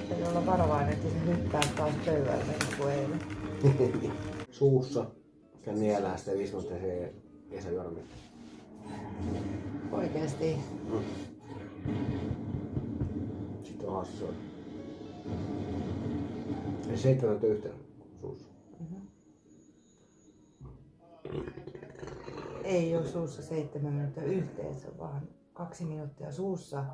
Täytyy olla varovainen, että se hyppää taas pöydälle niin kuin eilen. Suussa. Ja nielää sitä 5 minuuttia, se ei saa juoda mitään. Oikeesti. Sitten on haassa syödä. Eli 7 minuuttia yhteen suussa. Ei ole suussa 7 minuuttia yhteensä, vaan 2 minuuttia suussa.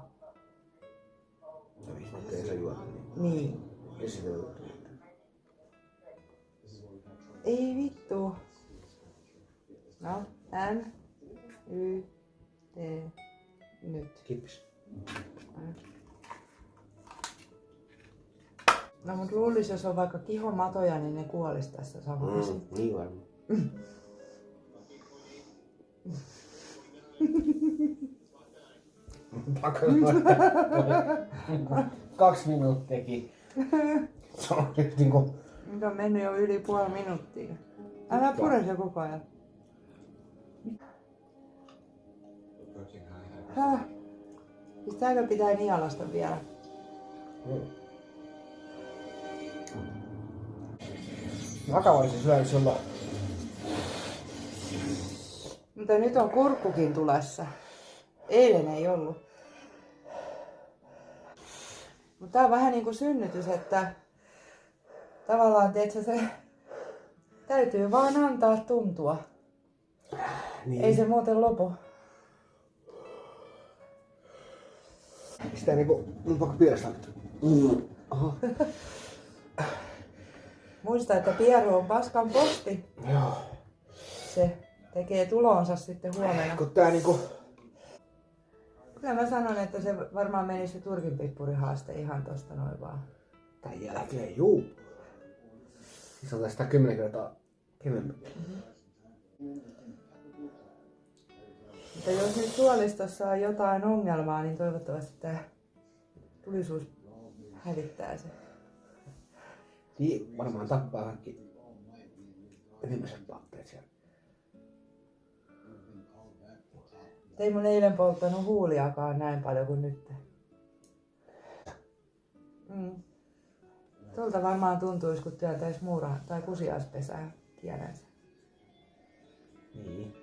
Ja 5 minuuttia ei saa juoda. Niin. Ja sitten on Ei vittu. No, N, Y, T, nyt. kippis. No mut luulis, jos on vaikka kihomatoja, niin ne kuolis tässä samassa. Niin varmaan. Pakko 2 minuuttiakin. Se on nyt niinku... Nyt on mennyt jo yli puoli minuuttia. Älä pure se koko ajan. Häh? Pitääkö pitää nialasta vielä? Vakavasti syödä sulla. Mutta nyt on kurkkukin tulessa. Eilen ei ollut. Mutta tää on vähän niinku synnytys, että tavallaan tiedätkö, se täytyy vaan antaa tuntua. Niin. Ei se muuten lopu. Sitä niinku... Mun pakko piirasta. Aha. Muista, että pieru on paskan posti. Joo. Se tekee tulonsa sitten huomenna. Kun tää niinku... Kyllä mä sanon, että se varmaan meni se turkinpippurihaaste ihan tosta noin vaan. Tän jälkeen juu. Siis on tästä 10 kertaa kevyempi. Mutta jos nyt suolistossa on jotain ongelmaa, niin toivottavasti tää tulisuus hävittää se. Niin, varmaan tappaa kaikki viimeiset paatteet siellä. Ei mun eilen polttanut huuliakaan näin paljon kuin nyt. Tuolta varmaan tuntuisi, kun työntäisi muura tai kusiaispesää kielensä. Niin.